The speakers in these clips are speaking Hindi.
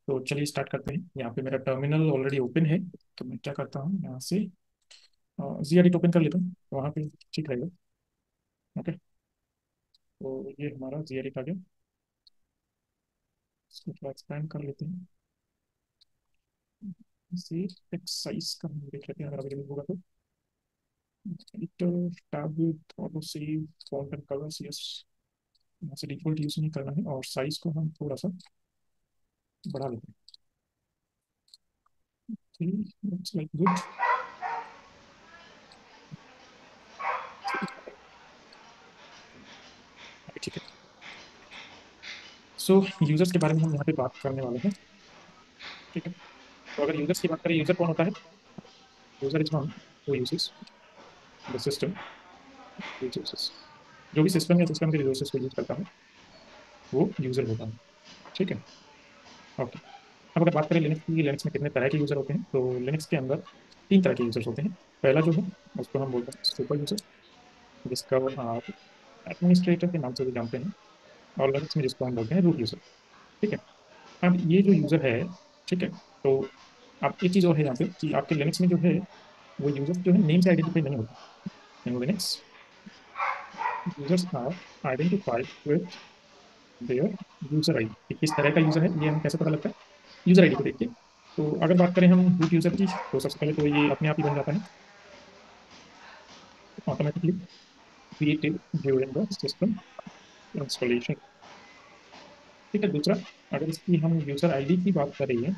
तो चलिए स्टार्ट करते हैं। यहाँ पे मेरा टर्मिनल ऑलरेडी ओपन है। तो मैं क्या करता हूँ, यहाँ से जी एडिट ओपन कर लेता हूँ, तो वहाँ पे ठीक रहेगा। ओके, तो ये हमारा जी एडिट आ गया। इसको थोड़ा एक्सपेंड कर लेते हैं। इसे टेक्स्ट साइज का हम देख लेते हैं, अगर अवेलेबल होगा तो। Editor tab with auto save font and colours, yes. यहाँ से डिफॉल्ट यूज नहीं करना है, और साइज को हम थोड़ा सा बढ़ा लेते हैं। Looks like good. ठीक है। सो यूजर्स के बारे में हम यहाँ पे बात करने वाले हैं। ठीक है, तो अगर यूजर्स की बात करें, यूजर कौन होता है? User is one who uses the system resources. जो भी सिस्टम या सिस्टम के रिसोर्सेज को यूज करता है वो यूजर होता है। ठीक है, ओके। अब अगर बात करें लिनक्स की, लिनक्स में कितने तरह के यूजर होते हैं, तो लिनक्स के अंदर तीन तरह के यूजर्स होते हैं। पहला जो है उसको हम बोलते हैं सुपर यूजर, जिसका आप एडमिनिस्ट्रेटर के नाम से भी जानते हैं। और लिनक्स में जिसको हम बोलते हैं रूट यूजर। ठीक है, अब ये जो यूजर है, ठीक है, तो आप एक चीज और है यहाँ पे कि आपके लिनक्स में जो है वो यूजर जो है नेम से आइडेंटिफाई नहीं होता। In Linux users are identified with their user ID. कि किस तरह का यूजर है ये हमें कैसे पता लगता है? यूजर आईडी को देख के। तो अगर बात करें हम रूट यूजर की, तो सबसे पहले तो ये अपने आप ही बन जाता है automatically, created during the system installation. ठीक है, दूसरा, अगर इसकी हम यूजर आईडी की बात करें,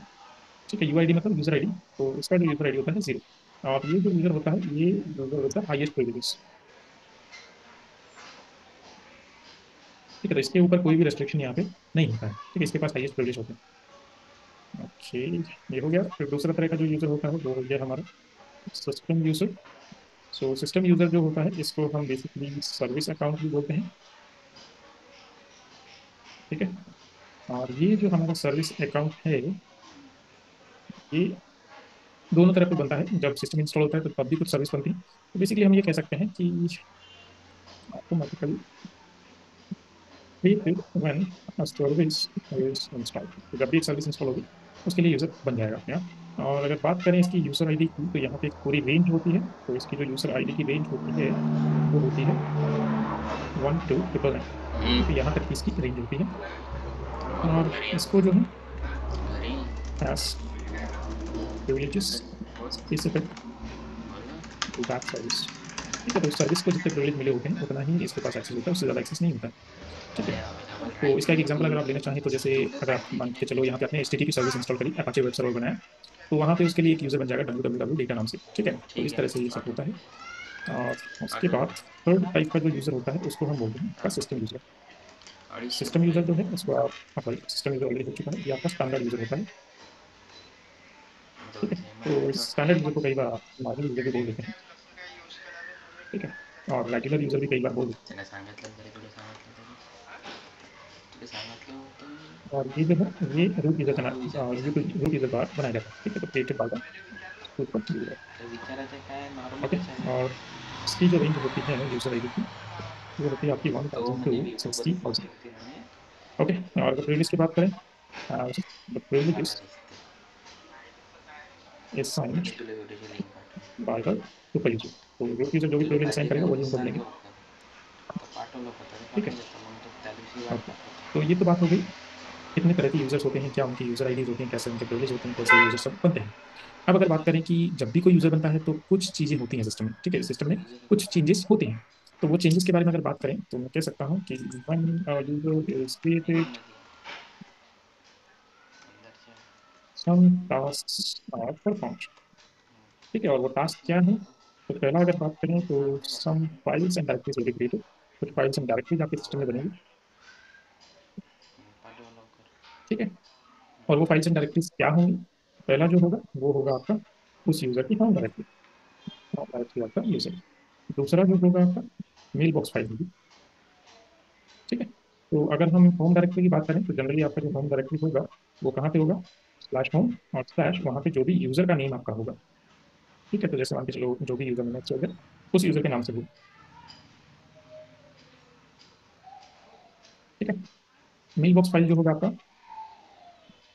ठीक है, यूआईडी मतलब यूजर आईडी, तो इसका जो यूजर आईडी होता है 0। और ये जो यूजर होता है, ये यूजर होता है हाईएस्ट प्रिविलेज। ठीक है, तो इसके ऊपर कोई भी रेस्ट्रिक्शन यहाँ पे नहीं होता है। ठीक है, इसके पास हाईएस्ट प्रिविलेज होते हैं। ओके, ये हो गया। फिर दूसरा तरह का जो यूजर होता है वो हो गया हमारा system user. So system user जो होता है इसको हम बेसिकली सर्विस अकाउंट भी बोलते हैं। ठीक है, और ये जो हमारा सर्विस अकाउंट है, ये दोनों तरह पे बनता है। जब सिस्टम इंस्टॉल होता है तो तब भी कुछ सर्विस बनती है। तो बेसिकली हम ये कह सकते हैं कि automatically created when a service is installed। तो जब भी एक सर्विस इंस्टॉल होगी उसके लिए यूजर बन जाएगा अपने आप। और अगर बात करें इसकी यूजर आईडी की, तो यहाँ पे एक पूरी रेंज होती है। तो इसकी जो यूजर आईडी की रेंज होती है वो होती है 1 to 999। ठीक है, यहाँ तक की इसकी रेंज होती है। और इसको जो है as privileges specific to that service. ठीक है, तो उस सर्विस को जितने प्रिविलेज मिले होते हैं उतना ही इसके पास एक्सेस होता है, उससे ज़्यादा एक्सेस नहीं होता है। ठीक है, तो इसका एक एग्जांपल अगर आप लेना चाहें, तो जैसे अगर आप मान के चलो यहाँ पे आपने HTTP सर्विस इंस्टॉल करी, अपाचे वेब सर्वर बनाया, तो वहाँ पे उसके लिए एक यूजर बन जाएगा www डेटा नाम से। ठीक है, तो इस तरह से ये सब होता है। और उसके बाद थर्ड टाइप का जो यूजर होता है उसको हम बोलते हैं आपका सिस्टम यूजर। सिस्टम यूजर जो है उसको आप सॉरी, सिस्टम यूजर ऑलरेडी हो चुका है, ये आपका स्टैंडर्ड यूजर होता है। ठीक है, तो इस स्टैंडर्ड यूजर को कई बार नॉर्मल यूजर भी बोल देते हैं। ठीक है, और रेगुलर यूजर भी कई बार बोल देते हैं। और ये जो है ये रूट यूजर का रूट यूजर द्वारा बनाया जाता है। ठीक है, तो created by the root user. Okay, और इसकी जो रेंज होती है यूजर आईडी की, वो होती है आपकी 1000 to 60,000। ओके, और अगर प्रिविलेज की बात करें, the privilege is signed by the super user. तो रूट यूजर जो भी प्रिविलेज साइन करेगा वही उनको मिलेंगे। ठीक है, ओके। तो ये तो बात हो गई कितने तरह के यूजर्स होते हैं, क्या उनकी यूजर आईडीज होती हैं, कैसे उनके प्रिविलेज होते हैं, कैसे यूजर सब बनते हैं। अब अगर बात करें कि जब भी कोई यूजर बनता है तो कुछ चीजें होती हैं सिस्टम में। ठीक है, सिस्टम में कुछ चेंजेस होते हैं। तो वो चेंजेस के बारे में अगर बात करें तो मैं कह सकता हूँ कि when a user is created, some tasks are performed। ठीक है, और वो टास्क क्या है? तो पहला अगर बात करें तो some files and directories will be created. कुछ फाइल्स एंड डायरेक्टरीज आपके सिस्टम में बनेगी। ठीक है, और वो फाइल्स एंड डायरेक्टरीज क्या होंगी? पहला जो होगा वो होगा आपका उस यूजर की होम डायरेक्टरी। होम डायरेक्टरी आपका यूजर। दूसरा जो होगा आपका मेल बॉक्स फाइल होगी। ठीक है, तो अगर हम होम डायरेक्टरी की बात करें तो जनरली आपका जो होम डायरेक्टरी होगा वो कहाँ पे होगा? स्लैश होम, और स्लैश वहाँ पे जो भी यूजर का नेम आपका होगा। ठीक है, तो जैसे मान के चलो जो भी यूजर नेम है उस यूजर के नाम से होगा। ठीक है, मेल बॉक्स फाइल जो होगा आपका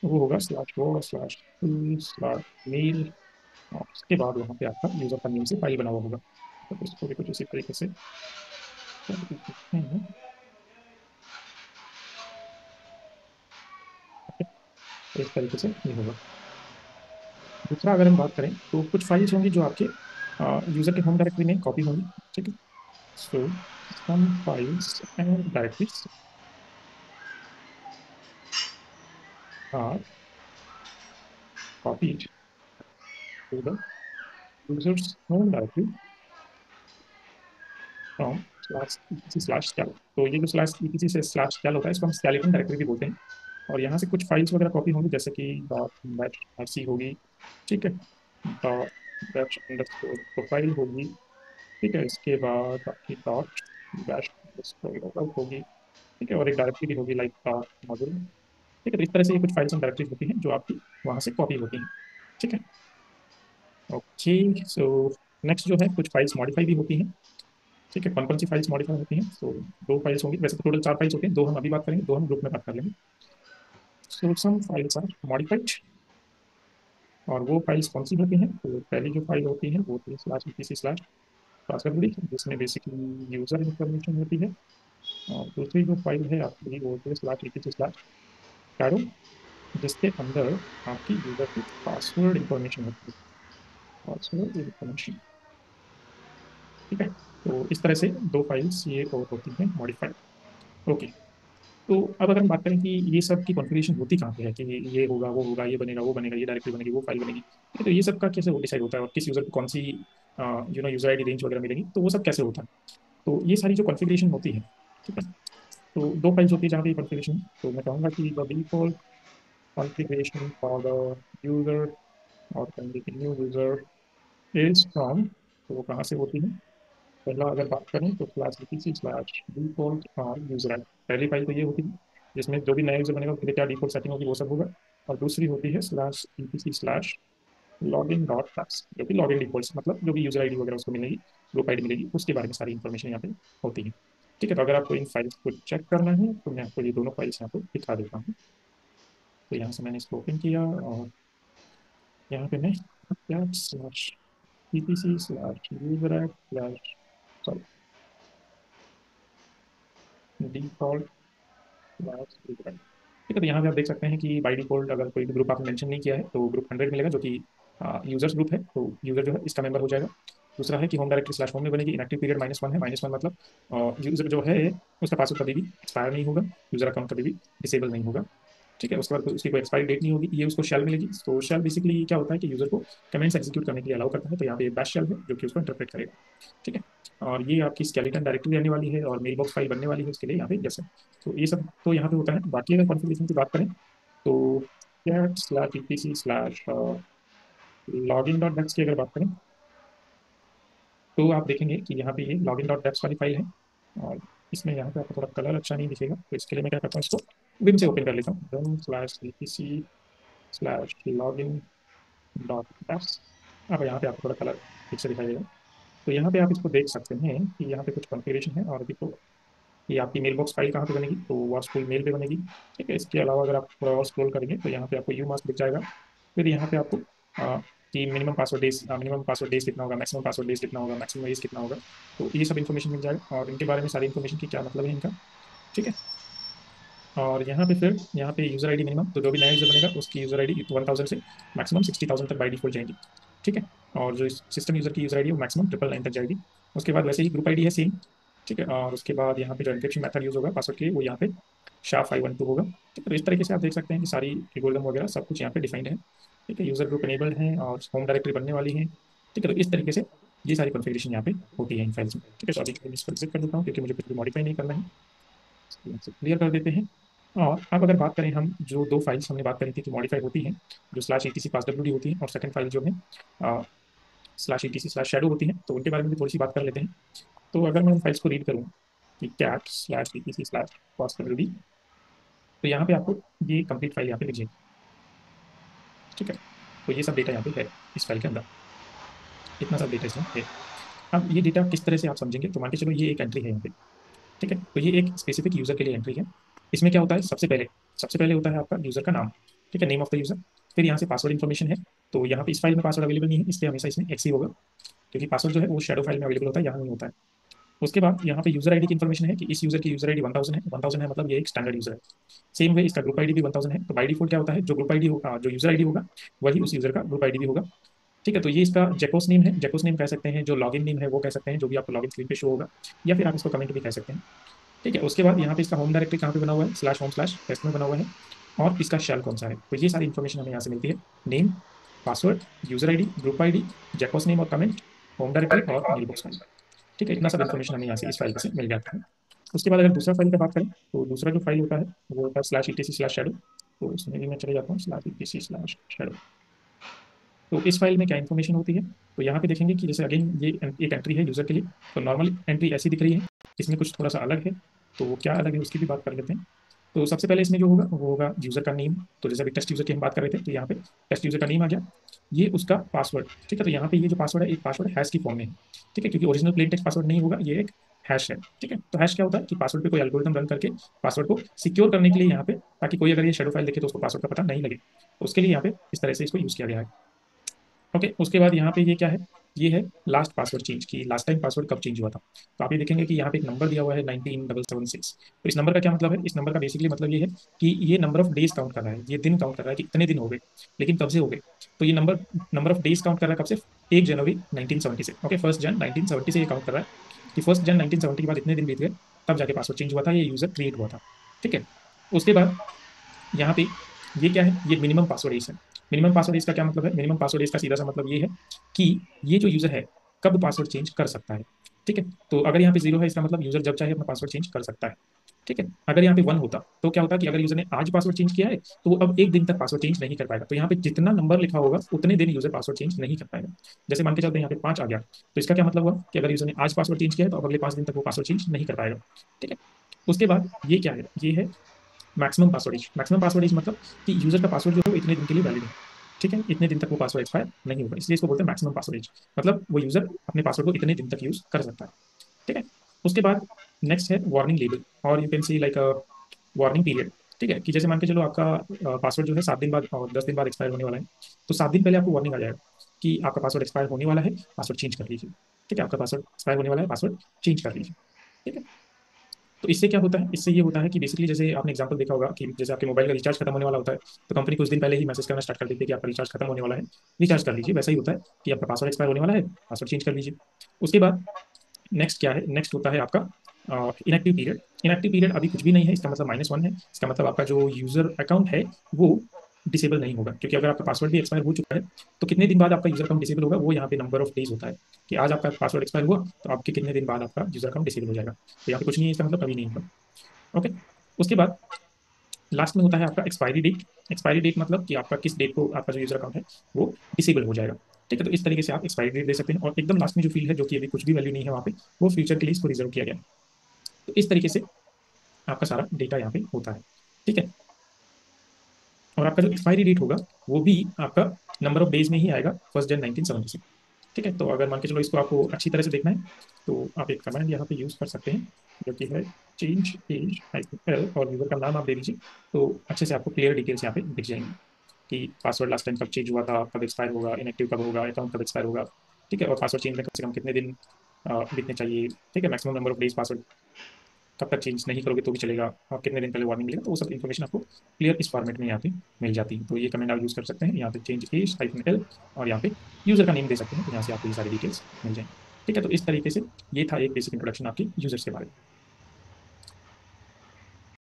वो होगा स्लैश वो स्लैश स्लैश मेल, और उसके बाद वहाँ पे आपका यूजर का नेम से फाइल बना हुआ होगा। तो इसको भी कुछ इसी तरीके से कर देते हैं। ओके, तो इस तरीके से ये होगा। दूसरा अगर हम बात करें तो कुछ फाइल्स होंगी जो आपके यूजर के होम डायरेक्टरी में कॉपी होंगी। ठीक है, so some files and directories are copied to the users home directory from slash ETC slash skel. तो ये जो स्लैश ईटीसी से स्लैश स्कैल होता है इसको हम स्केलेटन डायरेक्टरी भी बोलते हैं। और यहाँ से कुछ फाइल्स वगैरह कॉपी होंगी जैसे कि डॉट बैच आरसी होगी। ठीक है, डॉट बैच अंडरस्कोर प्रोफाइल होगी। ठीक है, इसके बाद आपकी डॉट बैच अंडरस्कोर लॉगआउट होगी। ठीक है, और एक डायरेक्टरी भी होगी लाइक डॉट मॉड्यूल। ठीक है, तो इस तरह से ये कुछ फाइल्स एंड डायरेक्टरीज होती हैं जो आपकी वहाँ से कॉपी होती हैं। ठीक है, ओके। सो नेक्स्ट जो है कुछ फाइल्स मॉडिफाई भी होती हैं। ठीक है, कौन कौन सी फाइल्स मॉडिफाई होती हैं? सो दो फाइल्स होंगी, वैसे तो टोटल चार फाइल्स होती हैं, दो हम अभी बात करेंगे, दो हम ग्रुप में बात कर लेंगे। सो सम फाइल्स आर मॉडिफाइड, और वो फाइल्स कौन सी होती हैं? तो पहली जो फाइल होती है वो होती है स्लैश ईपीसी स्लैश पासवर्ड, जिसमें बेसिकली यूजर इंफॉर्मेशन होती है। और दूसरी जो फाइल है आपकी वो होती है स्लैश ईपीसी स्लैश शैडो, जिसके अंदर आपकी यूजर की पासवर्ड इंफॉर्मेशन होती है। Password information. ठीक है, तो इस तरह से दो फाइल्स ये और होती हैं मॉडिफाइड। ओके, तो अब अगर हम बात करें कि ये सब की कॉन्फ़िगरेशन होती कहाँ पे है, कि ये होगा वो होगा, ये बनेगा वो बनेगा, ये डायरेक्टरी बनेगी वो फाइल बनेगी। ठीक है, तो ये सब का कैसे डिसाइड होता है और किस यूजर को कौन सी यूजर आईडी रेंज वगैरह मिलेगी, तो वो सब कैसे होता है? तो ये सारी जो कॉन्फ़िगरेशन होती है, ठीक है, तो दो फाइल्स होती है जहाँ पे कॉन्फ़िगरेशन। तो मैं कहूँगा कि the default configuration for the user और न्यू यूजर इज फ्रॉम, तो वो कहाँ से होती है? पहला अगर बात करें तो स्लैश ईपीसी स्लैश डिफॉल्ट और यूजर आई। पहली फाइल तो ये होती है जिसमें जो भी नया यूजर बनेगा उसके लिए क्या डिफॉल्ट सेटिंग होगी वो सब होगा। और दूसरी होती है slash EPC slash login dot tax, जो कि लॉगिन डिफॉल्ट मतलब जो भी यूजर आईडी वगैरह उसको मिलेगी, ग्रुप आईडी मिलेगी, उसके बारे में सारी इन्फॉर्मेशन यहाँ पे होती है। ठीक है, तो अगर आपको इन फाइल्स को चेक करना है तो मैं आपको ये दोनों फाइल्स यहाँ पे दिखा देता हूँ। तो यहाँ से मैंने इसको ओपन किया और यहाँ पे मैं क्या slash EPC slash user slash sorry default. ठीक है, तो यहाँ पे आप देख सकते हैं कि बाई डिफॉल्ट अगर कोई भी ग्रुप आपने मेंशन नहीं किया है तो ग्रुप 100 मिलेगा, जो कि यूजर्स ग्रुप है, तो यूजर जो है इसका मेंबर हो जाएगा। दूसरा है कि होम डायरेक्टरी स्लैश होम में बनेगी, इनएक्टिव पीरियड -1 है, -1 मतलब यूजर जो है उसका पासवर्ड कभी भी एक्सपायर नहीं होगा, यूजर अकाउंट कभी भी डिसेबल नहीं होगा। ठीक है, उसके बाद उसकी कोई एक्सपायरी डेट नहीं होगी, ये उसको शेल मिलेगी। तो शेल बेसिकली क्या होता है कि यूजर को कमेंट्स एग्जीक्यूट करने के लिए अलाउ करता है, तो यहाँ पे बैश शेल है जो कि उसको इंटरप्रेट करेगा। ठीक है, और ये आपकी स्केलेटन डायरेक्टरी रहने वाली है और मेल बॉक्स फाइल बनने वाली है उसके लिए यहाँ पे यस है। तो ये सब तो यहाँ पे होता है। बाकी अगर कॉन्फ़िगरेशन की बात करें तो cat slash EPC slash login dot defs की अगर बात करें तो आप देखेंगे कि यहाँ पे ये लॉगिन डॉट डेक्स वाली फाइल है। और इसमें यहाँ पे आपको थोड़ा कलर अच्छा नहीं दिखेगा, तो इसके लिए मैं क्या करता हूँ, इसको विम से ओपन कर लेता हूँ, vim slash EPC slash login dot defs. अब यहाँ पे आपको थोड़ा कलर ठीक से दिखाई देगा। तो यहाँ पे आप इसको देख सकते हैं कि यहाँ पे कुछ कॉन्फ़िगरेशन है। और अभी तो ये आपकी मेल बॉक्स फाइल कहाँ पे बनेगी, तो वॉट्सफुल मेल पे बनेगी। ठीक है, इसके अलावा अगर आप थोड़ा और स्क्रॉल करेंगे तो यहाँ पे आपको यू मास्क दिख जाएगा। फिर यहाँ पे आपको कि मिनिमम पासवर्ड डेज कितना होगा, मैक्सिमम पासवर्ड डेज कितना होगा, मैक्सिमम एज कितना होगा, तो ये सब इन्फॉर्मेशन मिल जाएगा और इनके बारे में सारी इन्फॉर्मेशन की क्या मतलब है इनका। ठीक है, और यहाँ पे फिर यहाँ पे यूजर आईडी मिनिमम, तो जो भी नया यूजर बनेगा उसकी यूजर आईडी 1000 से मैक्सिमम 60,000 तक बाई डिफॉल्ट जाएगी। ठीक है, और जो सिस्टम यूजर की यूजर आईडी है वो मैक्सिमम 999 तक जाएगी। उसके बाद वैसे ही ग्रुप आईडी है सेम। ठीक है, और उसके बाद यहाँ पे जो एन्क्रिप्शन मेथड यूज होगा पासवर्ड के वो यहाँ पे SHA-512 होगा। ठीक है, तो इस तरीके से आप देख सकते हैं कि सारी एल्गोरिदम वगैरह सब कुछ यहाँ पे डिफाइंड है। ठीक है, यूजर ग्रुप इनेबल्ड है और होम डायरेक्टरी बनने वाली है। ठीक है, तो इस तरीके से ये सारी कॉन्फ़िगरेशन यहाँ पे होती है इन फाइल्स में। ठीक है, तो अभी मैं इसको एग्जिट कर देता हूँ क्योंकि मुझे कुछ भी मॉडिफाई नहीं करना है। क्लियर कर देते हैं। और अब अगर बात करें हम जो दो फाइल्स हमने बात करी थी कि मॉडिफाई होती हैं, जो स्लैश ईटीसी पास डब्ल्यू डी होती है और सेकंड फाइल जो है स्लैश ईटीसी स्लैश शैडो होती है, तो उनके बारे में भी थोड़ी सी बात कर लेते हैं। तो अगर मैं उन फाइल्स को रीड करूँ कि कैट स्लैश ईटीसी स्लैश पास डब्ल्यू डी, तो यहाँ पे आपको ये कंप्लीट फाइल यहाँ पे लिखिए। ठीक है, तो ये सब डेटा यहाँ पे है इस फाइल के अंदर, इतना सब डेटा इसमें है। अब ये डेटा किस तरह से आप समझेंगे, तो मान के चलो ये एक एंट्री है यहाँ पे। ठीक है, तो ये एक स्पेसिफिक यूजर के लिए एंट्री है। इसमें क्या होता है, सबसे पहले होता है आपका यूजर का नाम। ठीक है, नेम ऑफ द यूजर। फिर यहाँ से पासवर्ड इन्फॉर्मेशन है, तो यहाँ पे इस फाइल में पासवर्ड अवेलेबल नहीं है, इसलिए हमेशा इसमें एक्स ही होगा, क्योंकि पासवर्ड जो है वो शेडो फाइल में अवेलेबल होता है, यहाँ नहीं होता है। उसके बाद यहाँ पे यूजर आईडी की इन्फॉर्मेशन है कि इस यूजर की यूजर आईडी 1000 है, 1000 है मतलब ये एक स्टैंडर्ड यूजर है। सेम वे इसका ग्रुप आईडी भी 1000 है, तो बाई डिफॉल्ट क्या होता है, जो ग्रुप आईडी होगा, जो यूजर आईडी होगा वही उस यूजर का ग्रुप आईडी भी होगा। ठीक है, तो ये इसका जेकोस नेम है, जेकोस नेम कह सकते हैं, जो लॉगिन नेम है वो कह सकते हैं, जो भी आपको लॉगिन स्क्रीन पे शो होगा, या फिर आप इसको कमेंट भी कह सकते हैं। ठीक है, उसके बाद यहाँ पे इसका होम डायरेक्टरी कहाँ पे बना हुआ है, /home/टेस्ट में बना हुआ है, और इसका शेल कौन सा है, तो ये सारी इन्फॉर्मेशन हमें यहाँ से मिलती है। Name, password, user ID, group ID, जेकोस नेम और कमेंट, होम डायरेक्टरी और मेल बॉक्स फाइल। ठीक है, इतना सब इन्फॉर्मेशन हमें यहाँ से इस फाइल से मिल जाता है। उसके बाद अगर दूसरा फाइल की बात करें, तो दूसरा जो फाइल होता है वो होता है /etc/shadow। तो उसमें भी मैं चले जाता हूँ, /etc/shadow। तो इस फाइल में क्या इन्फॉर्मेशन होती है, तो यहाँ पे देखेंगे कि जैसे अगेन ये एक एंट्री है यूजर के लिए, तो नॉर्मली एंट्री ऐसी दिख रही है, इसमें कुछ थोड़ा सा अलग है, तो वो क्या अलग है उसकी भी बात कर लेते हैं। तो सबसे पहले इसमें जो होगा वो होगा यूजर का नेम, तो जैसे अभी टेस्ट यूजर की हम बात कर रहे थे, तो यहाँ पे टेस्ट यूजर का नेम आ गया, ये उसका पासवर्ड। ठीक है, तो यहाँ पे ये जो पासवर्ड है एक पासवर्ड हैश की फॉर्म में है। ठीक है, क्योंकि ओरिजिनल प्लेन टेक्स्ट पासवर्ड नहीं होगा, ये एक हैश है। ठीक है, तो हैश क्या होता है कि पासवर्ड पे कोई एल्गोरिथम रन करके पासवर्ड को सिक्योर करने के लिए यहाँ पे, ताकि कोई अगर ये शेडो फाइल देखे तो उसको पासवर्ड का पता नहीं लगे, तो उसके लिए यहाँ पे इस तरह से इसको यूज किया गया है। ओके, उसके बाद यहाँ पे ये क्या है, ये है लास्ट पासवर्ड चेंज की, लास्ट टाइम पासवर्ड कब चेंज हुआ था। तो आप ये देखेंगे कि यहाँ पे एक नंबर दिया हुआ है 19776। तो इस नंबर का क्या मतलब है, इस नंबर का बेसिकली मतलब ये है कि ये नंबर ऑफ डेज काउंट कर रहा है, ये दिन काउंट कर रहा है कि इतने दिन हो गए, लेकिन कब से हो गए। तो ये number number of days count कर रहा है कब से, 1 जनवरी 1970 से। ओके, 1 जन 1970 से ये काउंट कर रहा है कि 1 जन 1970 के बाद इतने दिन बीत गए, तब जाके पासवर्ड चेंज हुआ था, ये यूजर क्रिएट हुआ था। ठीक है, उसके बाद यहाँ पे ये क्या है, ये मिनिमम पासवर्ड एज है। मिनिमम पासवर्ड एज का क्या मतलब है, मिनिमम पासवर्ड एज का सीधा सा मतलब ये है कि ये जो यूजर है कब पासवर्ड चेंज कर सकता है। ठीक है, तो अगर यहाँ पे 0 है, इसका मतलब यूजर जब चाहे अपना पासवर्ड चेंज कर सकता है। ठीक है, अगर यहाँ पे 1 होता तो क्या होता कि अगर यूजर ने आज पासवर्ड चेंज किया है तो वो अब एक दिन तक पासवर्ड चेंज नहीं कर पाएगा, तो यहाँ पे जितना नंबर लिखा होगा उतने दिन यूजर पासवर्ड चेंज नहीं कर पाएगा। जैसे मान के चलते हैं यहाँ पे 5 आ गया, तो इसका क्या मतलब हुआ कि अगर यूजर ने आज पासवर्ड चेंज किया है तो अब अगले 5 दिन तक वो पासवर्ड चेंज नहीं कर पाएगा। ठीक है, उसके बाद ये क्या है, ये है maximum password age. Maximum password age मतलब कि यूजर का पासवर्ड जो है वो इतने दिन के लिए वैलिड है। ठीक है, इतने दिन तक वो पासवर्ड एक्सपायर नहीं होगा, इसलिए इसको बोलते हैं मैक्सिमम पासवर्ड एज, मतलब वो यूजर अपने पासवर्ड को इतने दिन तक यूज कर सकता है। ठीक है, उसके बाद नेक्स्ट है वार्निंग लेबल, और you can see like warning period. ठीक है, कि जैसे मान के चलो आपका पासवर्ड जो है 7 दिन बाद और 10 दिन बाद एक्सपायर होने वाला है, तो 7 दिन पहले आपको वार्निंग आ जाएगा कि आपका पासवर्ड एक्सपायर होने वाला है, पासवर्ड चेंज कर लीजिए। ठीक है, आपका पासवर्ड एक्सपायर होने वाला है, पासवर्ड चेंज कर लीजिए। ठीक है, तो इससे क्या होता है, इससे ये होता है कि बेसिकली जैसे आपने एग्जांपल देखा होगा कि जैसे आपके मोबाइल का रिचार्ज खत्म होने वाला होता है, तो कंपनी कुछ दिन पहले ही मैसेज करना स्टार्ट कर देती है कि आपका रिचार्ज खत्म होने वाला है, रिचार्ज कर लीजिए। वैसा ही होता है कि आपका पासवर्ड एक्सपायर होने वाला है, पासवर्ड चेंज कर लीजिए। उसके बाद नेक्स्ट क्या है, नेक्स्ट होता है आपका इनएक्टिव पीरियड। इनएक्टिव पीरियड अभी कुछ भी नहीं है, इसका मतलब -1 है, इसका मतलब आपका जो यूजर अकाउंट है वो डिसेबल नहीं होगा, क्योंकि अगर आपका पासवर्ड भी एक्सपायर हो चुका है तो कितने दिन बाद आपका यूजर अकाउंट डिसेबल होगा, वो यहाँ पे नंबर ऑफ डेज होता है कि आज आपका पासवर्ड एक्सपायर हुआ तो आपके कितने दिन बाद आपका यूजर अकाउंट डिसेबल हो जाएगा। तो यहाँ पे कुछ नहीं है, इसका मतलब कभी नहीं होगा। ओके, उसके बाद लास्ट में होता है आपका एक्सपायरी डेट। एक्सपायरी डेट मतलब कि आपका किस डेट को आपका जो यूजर अकाउंट है वो डिसेबल हो जाएगा। ठीक है, तो इस तरीके से आप एक्सपायरी डेट दे सकते हैं, और एकदम लास्ट में जो फील्ड है जो कि अभी कुछ भी वैल्यू नहीं है वहाँ पे, वो फ्यूचर के लिए इसको रिजर्व किया गया है। तो इस तरीके से आपका सारा डेटा यहाँ पे होता है। ठीक है, और आपका जो एक्सपायरी डेट होगा वो भी आपका नंबर ऑफ डेज में ही आएगा, 1 जन 1970 से। ठीक है, तो अगर मान के चलो इसको आपको अच्छी तरह से देखना है तो आप एक कमांड यहाँ पे यूज कर सकते हैं, जो कि है चेंज एज -l, और यूजर का नाम आप दे दीजिए, तो अच्छे से आपको क्लियर डिटेल्स यहाँ पे दिख जाएंगे कि पासवर्ड लास्ट टाइम कब चेंज हुआ था, कब एक्सपायर होगा, इनएक्टिव कब होगा, अकाउंट कब एक्सपायर होगा। ठीक है, और पासवर्ड चेंज में कम से कम कितने दिन बीतने चाहिए। ठीक है, maximum number of days password कब तक चेंज नहीं करोगे तो भी चलेगा, और कितने दिन पहले वार्निंग मिलेगा, तो वो सब इन्फॉर्मेशन आपको क्लियर इस फॉर्मेट में यहाँ पे मिल जाती है। तो ये कमेंट आप यूज कर सकते हैं, यहाँ पे चेंज एज -l, और यहाँ पे यूजर का नेम दे सकते हैं, तो यहाँ से आपको ये सारी डिटेल्स मिल जाएंगी। ठीक है, तो इस तरीके से ये था एक बेसिक इंट्रोडक्शन आपकी यूजर्स के बारे में।